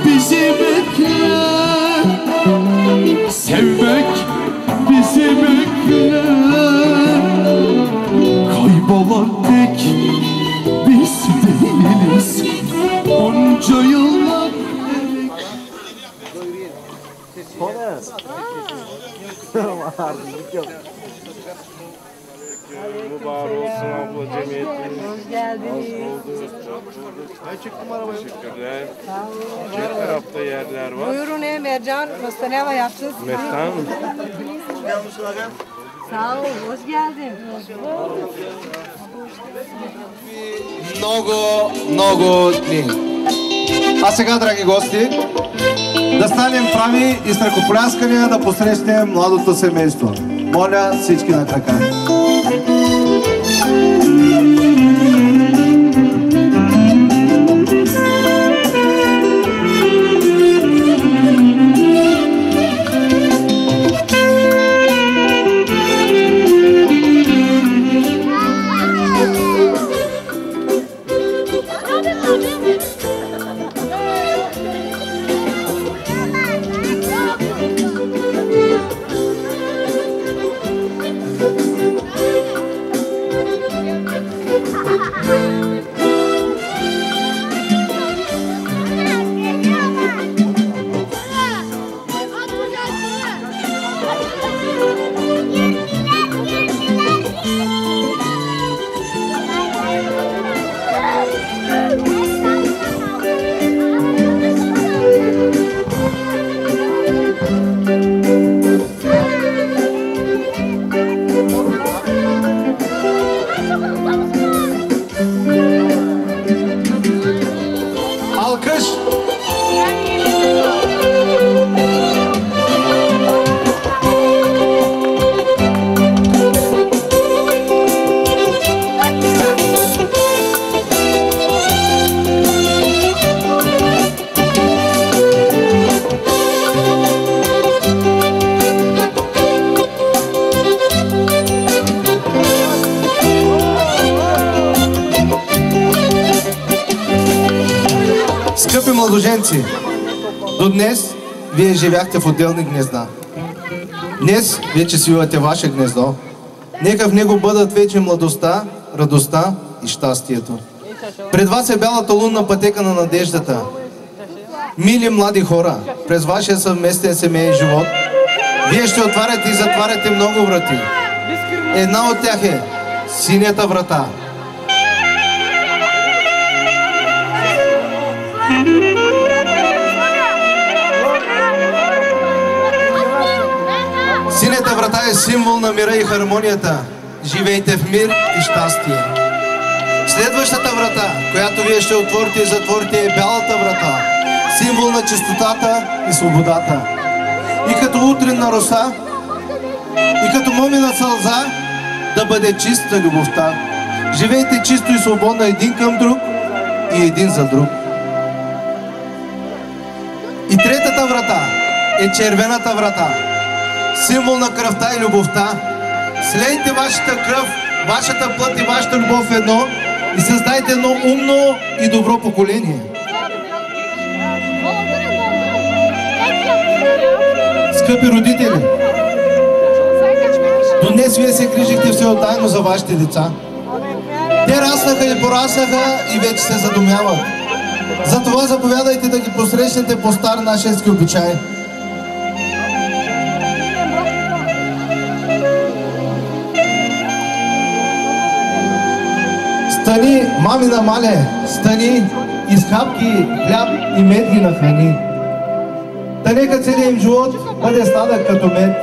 bizi bekler. Sevmek bizi bekler. Kaybolan tek biz değiliz. Onca yıllar Mübarek olsun abla cemiyetimiz. Hoş geldiniz. Ay çıktım arabaya. Teşekkürler. Ne tarafta yerler var? Buyurun Mercan. Köstene yaptınız. Mestan. Sağ ol. Hoş geldin. Много дни. А сега, драги гости, да станем прави и с ръкопляскания да посрещнем младото семейство. Моля всички на крака. Скъпи младоженци, до днес вие живяхте в отделни гнезда. Днес вече свивате ваше гнездо. Нека в него бъдат вече младостта, радостта и щастието. Пред вас е бялата лунна пътека на надеждата. Мили млади хора, през вашия съвместен семейен живот, вие ще отваряте и затваряте много врати. Една от тях е синята врата. Синята врата е символ на мира и хармонията. Живейте в мир и щастие. Следващата врата, която вие ще отворите и затворите, е бялата врата. Символ на чистотата и свободата. И като утринна роса, и като момина сълза, да бъде чиста любовта. Живейте чисто и свободно един към друг и един за друг. И третата врата е червената врата. Символ на кръвта и любовта. Слейте вашата кръв, вашата плът и вашата любов в едно и създайте едно умно и добро поколение. Скъпи родители, до днес вие се грижихте всеотдайно за вашите деца. Те раснаха и пораснаха и вече се задумяват. Затова заповядайте да ги посрещнете по стар нашенски обичай. Стани, мамина мале, стани, из хапки, хляб и мед ги нахрани. Та нека целият им живот бъде сладък като мед.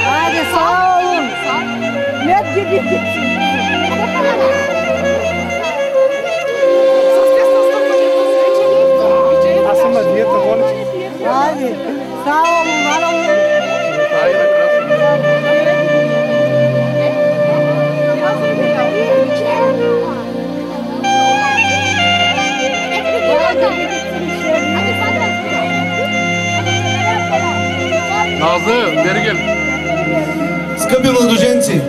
Hadi sağ olun. Net gibi. Hadi sağ olun, var olun. Nazlı, beri gel. Скъпи младоженци,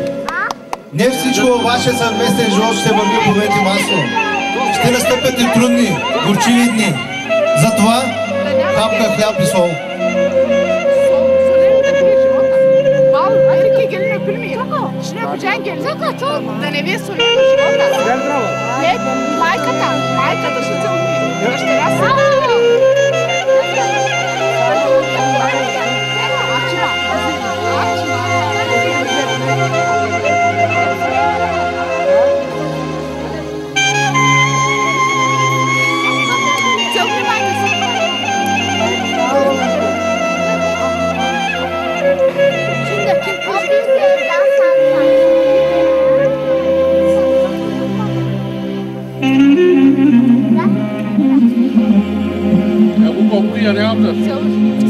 не всичко във вашия съвместен живот ще върви по мед и масло. Ще настъпят и трудни, горчиви дни. Затова хапка хляб и сол. Bal, erkeğe gelin öpülmüyor. Şimdi öpeceğin gelin. Da ne bir soru. Ne? Maykata. Maykata şu tılmıyor. Gösterersin. Ya ne yaptın?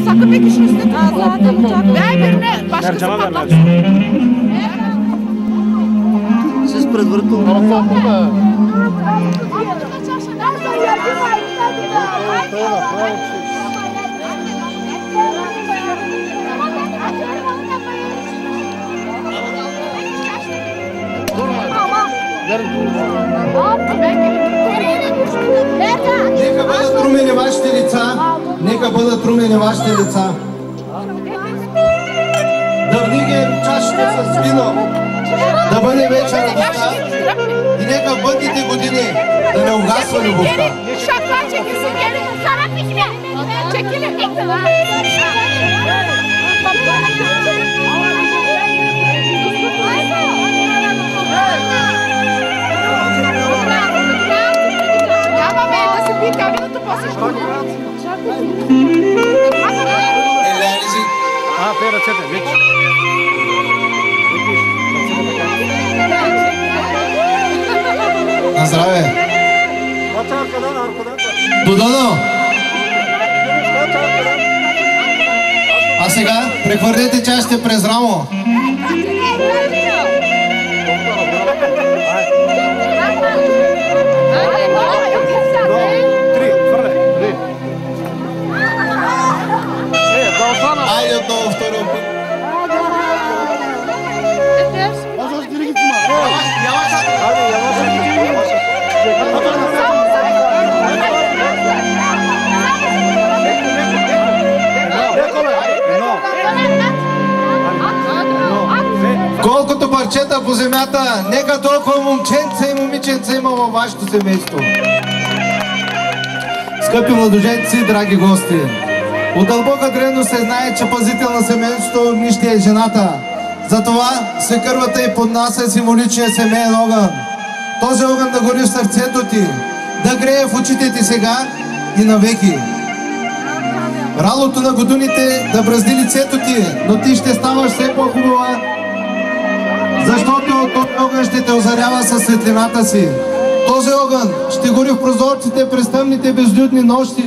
Sakın bir kişinin üstüne tutma. Ver birine başkası patlat. Siz предварително. Нека бъдат румени вашите лица. Нека бъдат румени вашите лица. Да вдигнем чашите с вино. Да бъде вече радостта. И нека в бъдните години да не угасва любовта. Şartlar çekilsin gelin. Sana pişme. Çekilin. Ama ben nasıl bir kabini toplasın. Ellerinizi на здраве. Додано. А сега прехвърлете чашите през рамо. Айде отново втори опит. Колкото парчета по земята, нека толкова момченца и момиченца има във вашето семейство. Скъпи младоженци, драги гости, от дълбока древност се знае, че пазител на семейството огнище е жената. Затова свекървата и поднася е символичния семейен огън. Този огън да гори в сърцето ти, да грее в очите ти сега и навеки. Ралото на годуните да бразди лицето ти, но ти ще ставаш все по-хубава, защото този огън ще те озарява със светлината си. Този огън ще гори в прозорците през тъмните безлюдни нощи,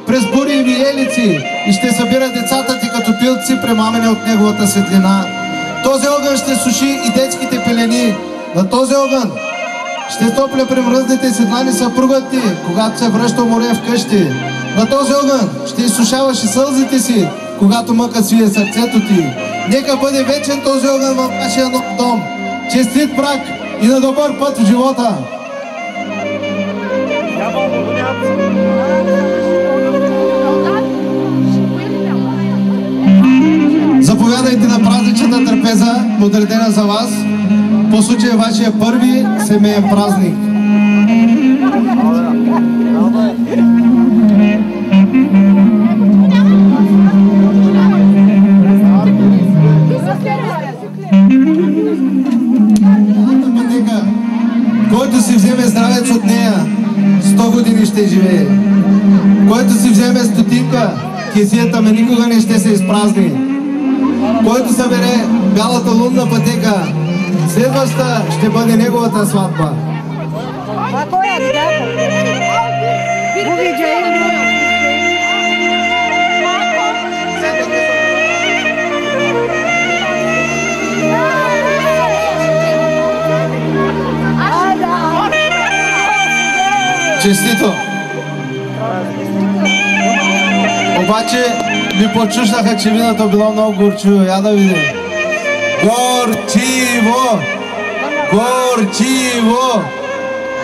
през бури и виелици и ще събира децата ти като пилци, премамени от неговата светлина. Този огън ще суши и детските пелени. На този огън ще топля премръзните седлани съпругът ти, когато се връща море вкъщи. На този огън ще изсушаваш и сълзите си, когато мъка свие сърцето ти. Нека бъде вечен този огън във вашия нов дом. Честит брак и на добър път в живота! Заповядайте на празничната трапеза, подредена за вас, по случая вашия първи семейен празник. Който си вземе здравец от нея, 100 години ще живее. Който си вземе стотинка, кесията ме никога не ще се изпразни. Който събере бялата лунна пътека, следваща ще бъде неговата сватба. Честито! обаче ми почушнаха, че виното било много горчиво. Я да видим. Горчиво! Горчиво!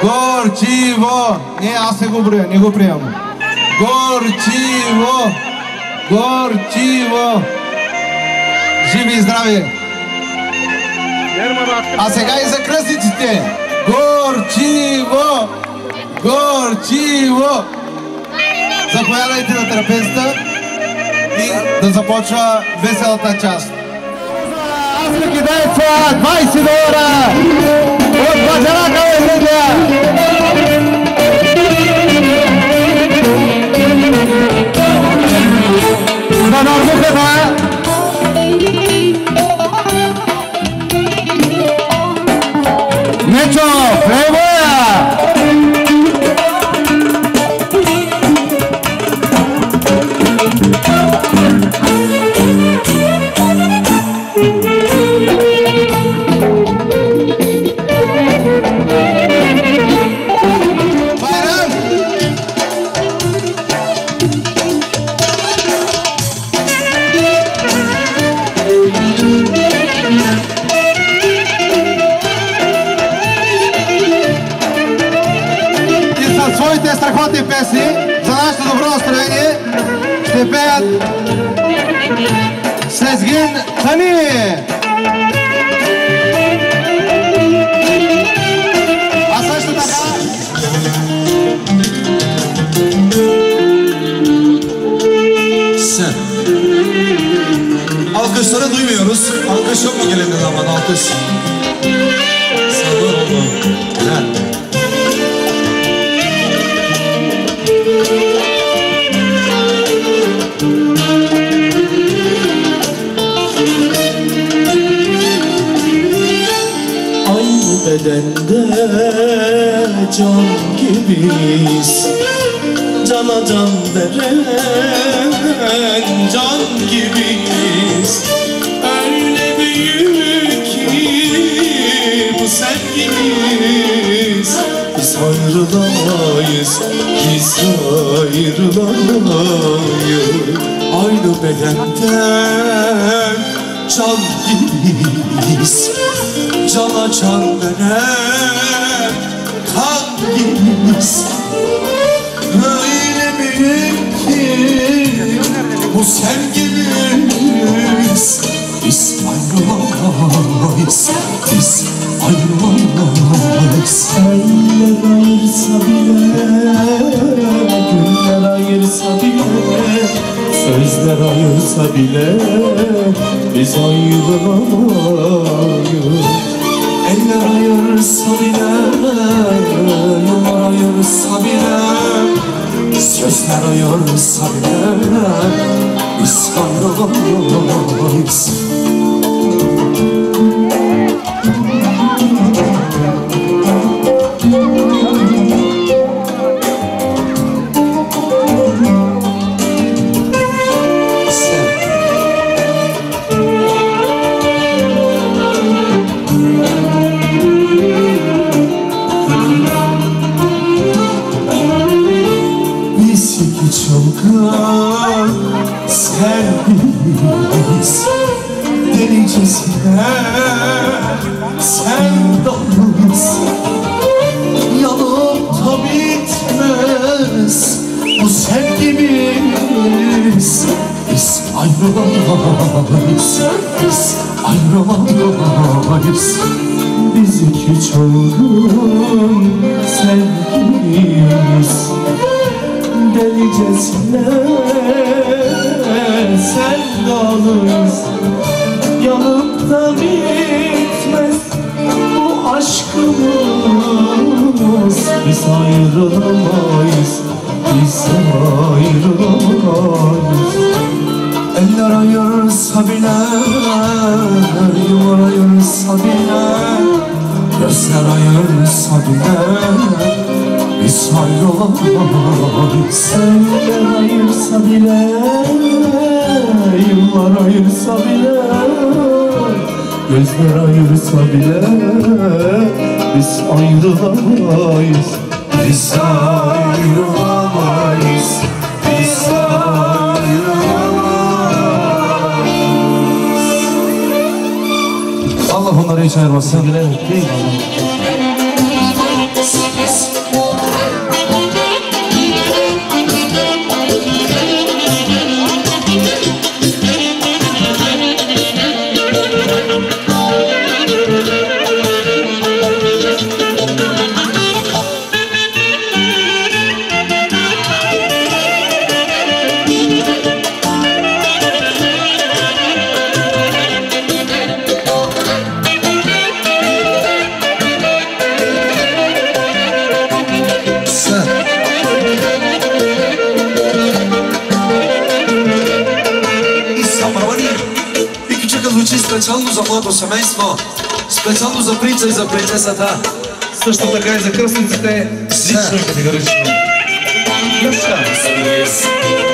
Горчиво! Не, аз не го броя, не го приемам. Горчиво! Горчиво! Живи и здрави! А сега и за кръстниците! Горчиво! Горчиво! Заповядайте на трапезата и да започва веселата част. Африки деца, 20 долара от Баджарака Везидия! Да нормухата! Нечо, плейбоя! Страхотни песни за нашето добро настроение ще пеят Сезгин Хани. А също така Sen. Alkışları duymuyoruz. Alkış yok mu gelin zaman alkış? Sabır olun. Helal. Bedende can gibiyiz, cana can veren can gibiyiz. Öyle büyük ki bu sevgimiz, biz ayrılamayız, biz ayrılamayız. Aynı bedenden can gibiyiz, cana can veren kan gibiyiz. Öyle büyük ki bu sevgimiz, biz ayrılamayız, biz ayrılamayız. Eller ayırsa bile, günler ayırsa bile, sözler ayırsa bile, biz ayrılamayız. Eller ayırsa bile, yollar ayırsa bile, sözler ayırsa bile, biz ayrılamayız. Çılgın sevgimiz, delicesine sevdamız, yanıp da bitmez bu sevgimiz. Biz ayrılamayız, biz ayrılamayız. Biz iki çılgın sevgimiz, delicesine sevdalıyız. Yanıp da bitmez bu aşkımız. Biz ayrılamayız, biz ayrılamayız. Eller ayırsa bile, yollar ayırsa bile, gözler ayırsa bile, biz ayrılamayız. Eller ayırsa bile, yıllar ayırsa bile, gözler ayırsa bile, biz ayrılamayız. Biz ayrılamayız, biz ayrılamayız. Али чайрвасан билен ти. Специално за моето семейство, специално за принца и за принцесата. Също така и за кръстниците, лично и категорично. Yes.